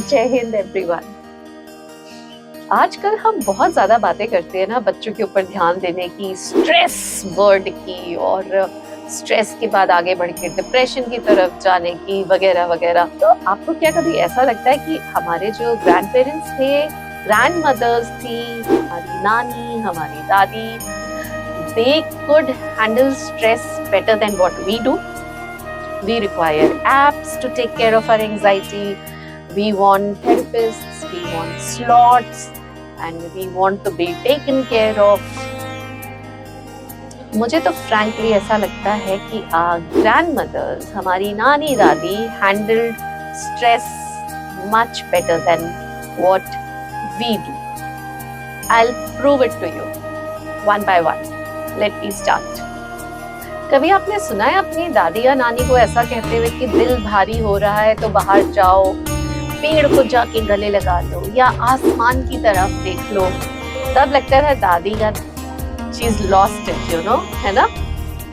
जय हिंद एवरीवन। आजकल हम बहुत ज्यादा बातें करते हैं ना बच्चों के ऊपर ध्यान देने की, स्ट्रेस वर्ड की, और स्ट्रेस के बाद आगे बढ़ के डिप्रेशन की तरफ जाने की, वगैरह वगैरह। तो आपको क्या कभी ऐसा लगता है कि हमारे जो ग्रैंड पेरेंट्स थे, ग्रैंड मदर्स थी, हमारी नानी, हमारी दादी, they could handle stress better than what we do? We require apps to take care of our anxiety. We want therapists, we want slots, and we want to be taken care of. मुझे तो frankly ऐसा लगता है कि grand mother's, हमारी नानी दादी handled stress much better than what we do. I'll prove it to you one by one. Let me start. कभी आपने सुना है अपनी दादी या नानी को ऐसा कहते हुए कि दिल भारी हो रहा है तो बाहर जाओ, पेड़ को जाके गले लगा लो या आसमान की तरफ देख लो? तब लगता है दादी का she is lost it, you know, है ना?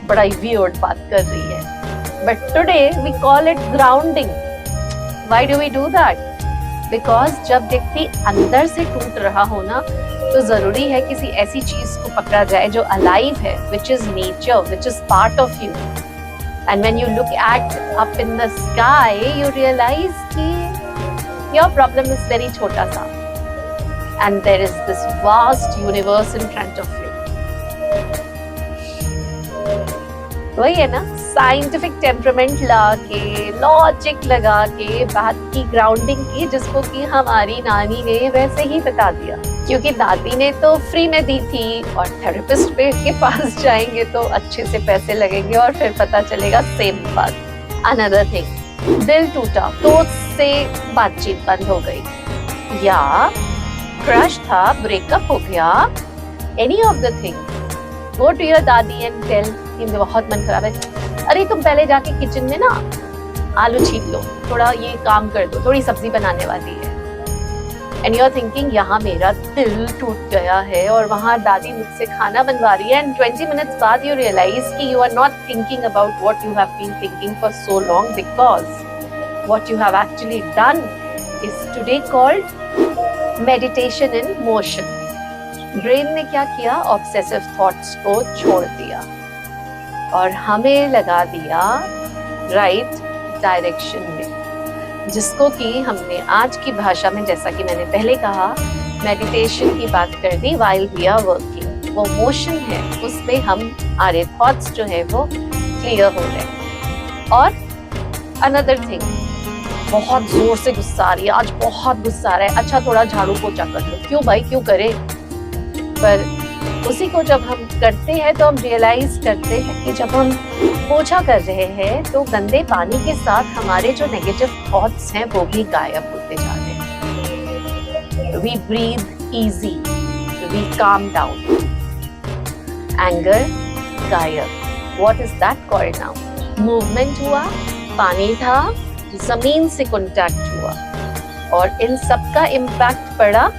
बड़ा ही वियर्ड बात कर रही है। But today we call it grounding. Why do we do that? Because जब व्यक्ति अंदर से टूट रहा हो ना, तो जरूरी है किसी ऐसी चीज को पकड़ा जाए जो अलाइव है, which is nature, which is part of you. And when you look at up in the sky, you realize कि your problem is very छोटा सा, and there is this vast universe in front of you. वही है ना, scientific temperament ला के, logic लगा के बात की, ग्राउंडिंग की, जिसको कि हमारी नानी ने वैसे ही बता दिया, क्योंकि दादी ने तो फ्री में दी थी, और थेरेपिस्ट के पास जाएंगे तो अच्छे से पैसे लगेंगे और फिर पता चलेगा सेम बात। अनदर थिंग, दिल टूटा तो उससे बातचीत बंद हो गई, या क्रश था, ब्रेकअप हो गया, any of the thing. Go to your दादी एंड टेल कि बहुत मन खराब है, अरे तुम पहले जाके किचन में ना आलू छील लो, थोड़ा ये काम कर दो, थोड़ी सब्जी बनाने वाली है। एंड यू आर थिंकिंग यहाँ मेरा दिल टूट गया है और वहाँ दादी मुझसे खाना बनवा रही है, एंड 20 मिनट्स बाद यू रियलाइज कि you are not thinking about what you have been thinking for so long, because what you have actually done is today called meditation in motion. Brain ने क्या किया? ऑब्सेसिव थॉट्स को छोड़ दिया और हमें लगा दिया राइट डायरेक्शन में, जिसको कि हमने आज की भाषा में, जैसा कि मैंने पहले कहा, मेडिटेशन की बात कर दी व्हाइल वी आर वर्किंग। वो मोशन है, उसमें हम हमारे थॉट्स जो है वो क्लियर हो रहे हैं। और अनदर थिंग, बहुत जोर से गुस्सा आ रही है, आज बहुत गुस्सा आ रहा है, अच्छा थोड़ा झाड़ू पोछा कर लो। क्यों भाई, क्यों करे? पर उसी को जब हम करते हैं तो हम रियलाइज करते हैं कि जब हम पोछा कर रहे हैं तो गंदे पानी के साथ हमारे जो नेगेटिव थॉट्स हैं वो भी गायब होते जा रहे हैं। We breathe easy, we calm down, anger गायब। What is that called now? Movement हुआ, पानी था, जमीन से कॉन्टैक्ट हुआ, और इन सब का इम्पैक्ट पड़ा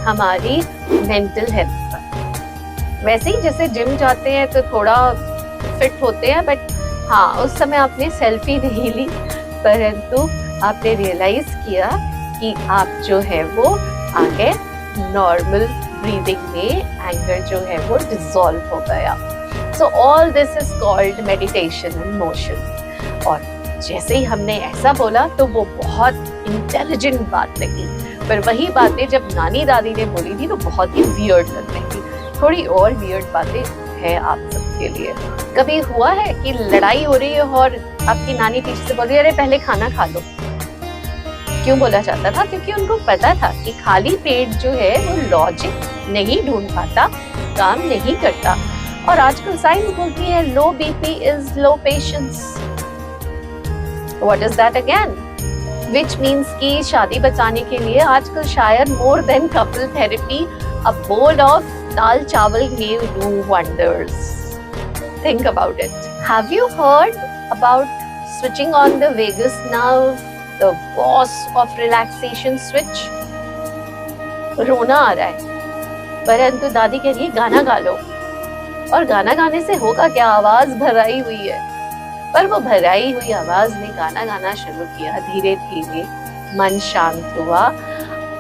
हमारी मेंटल हेल्थ पर। वैसे ही जैसे जिम जाते हैं तो थोड़ा फिट होते हैं, बट हाँ, उस समय आपने सेल्फी नहीं ली, परंतु आपने रियलाइज किया कि आप जो है वो आगे नॉर्मल ब्रीदिंग में एंगर जो है वो डिसॉल्व हो गया। So all this is called meditation in motion. और जैसे ही हमने ऐसा बोला तो वो बहुत इंटेलिजेंट बात लगी, पर वही बातें जब नानी दादी ने बोली थी तो बहुत ही वियर्ड लग रही थी। थोड़ी और वियर्ड बातें हैं आप सबके लिए। कभी हुआ है कि लड़ाई हो रही है और आपकी नानी पीछे से बोल रही है, अरे पहले खाना खा लो? क्यों बोला जाता था? क्योंकि उनको पता था कि खाली पेट जो है वो लॉजिक नहीं ढूंढ पाता, काम नहीं करता। और आजकल साइंस बोलती है लो BP is low patience. What is that again? Which means कि शादी बचाने के लिए आजकल शायद more than couple therapy, a bowl of दाल चावल may do wonders. Think about it. Have you heard about switching on the vagus nerve, the boss of relaxation switch? रोना आ रहा है, परंतु दादी कह रही है गाना गा लो, और गाना गाने से होगा क्या? आवाज भराई हुई है, पर वो भराई हुई आवाज ने गाना गाना शुरू किया धीरे धीरे, मन शांत हुआ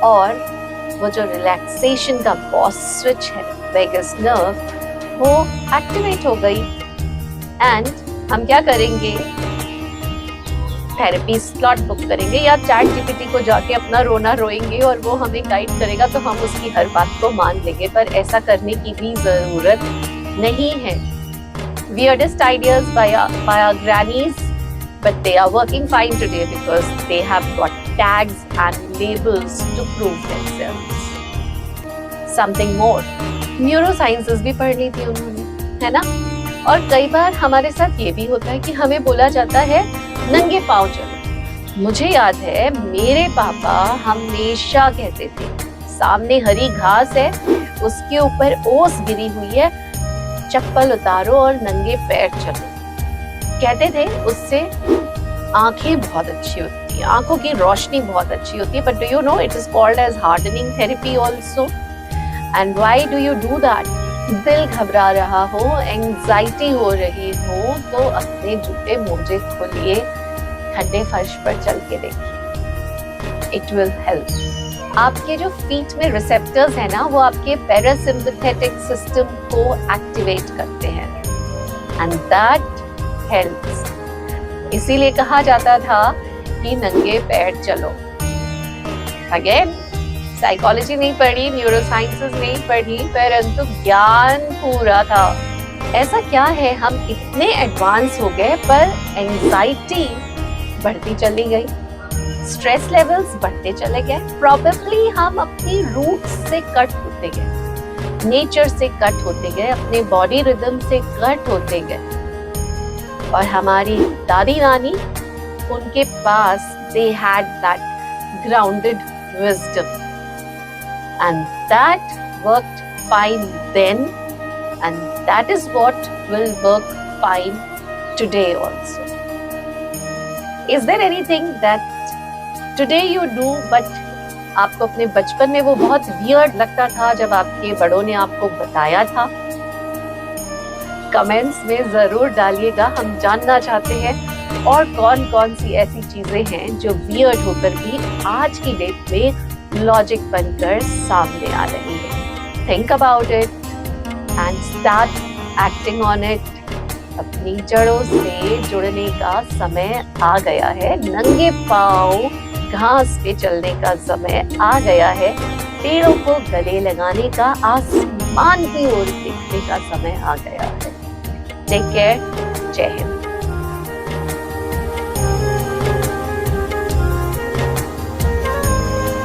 और वो जो रिलैक्सेशन का बॉस स्विच है वेगस नर्व वो एक्टिवेट हो गई। एंड हम क्या करेंगे, थेरेपी स्लॉट बुक करेंगे या चैट जीपीटी को जाके अपना रोना रोएंगे और वो हमें गाइड करेगा तो हम उसकी हर बात को मान लेंगे, पर ऐसा करने की भी जरूरत नहीं है। Weirdest ideas by our grannies, but they are working fine today because they have got tags and labels to prove themselves. Something more, neurosciences भी पढ़ ली थी उन्होंने, है ना? और कई बार हमारे साथ ये भी होता है कि हमें बोला जाता है नंगे पाँव चलो। मुझे याद है मेरे पापा हमेशा कहते थे सामने हरी घास है, उसके ऊपर ओस गिरी हुई है, चप्पल उतारो और नंगे पैर चलो। कहते थे उससे आंखें बहुत अच्छी होती है, आंखों की रोशनी बहुत अच्छी होती है। But do you know it is called as hardening therapy also. And why do you do that? दिल घबरा रहा हो, एंजाइटी हो रही हो तो अपने जूते मोजे खोलिए, ठंडे फर्श पर चल के देखिए, इट विल हेल्प। आपके जो फीट में रिसेप्टर्स है ना वो आपके पैरासिम्पैथेटिक सिस्टम को एक्टिवेट करते हैं एंड दैट हेल्प्स। इसीलिए कहा जाता था कि नंगे पैर चलो। अगेन साइकोलॉजी नहीं पढ़ी, न्यूरोसाइंसेस नहीं पढ़ी, परंतु ज्ञान पूरा था। ऐसा क्या है हम इतने एडवांस हो गए पर एंजाइटी बढ़ती चली गई, स्ट्रेस लेवल्स बढ़ते चले गए। प्रोबेबली हम अपनी रूट्स से कट होते गए, नेचर से कट होते गए, अपने बॉडी रिदम से कट होते गए। और हमारी दादी नानी, उनके पास they had that grounded wisdom and that worked fine then and that is what will work fine today also. Is there anything that today you do but आपको अपने बचपन में वो बहुत weird लगता था जब आपके बड़ों ने आपको बताया था? कमेंट्स में जरूर डालिएगा, हम जानना चाहते हैं और कौन कौन सी ऐसी चीजें हैं जो weird होकर भी आज की डेट में लॉजिक बनकर सामने आ रही है। Think about it and start acting on it. अपनी जड़ों से जुड़ने का समय आ गया है, नंगे पांव घास पे चलने का समय आ गया है, पेड़ों को गले लगाने का, आसमान की ओर देखने का समय आ गया है। टेक केयर, जय हिंद।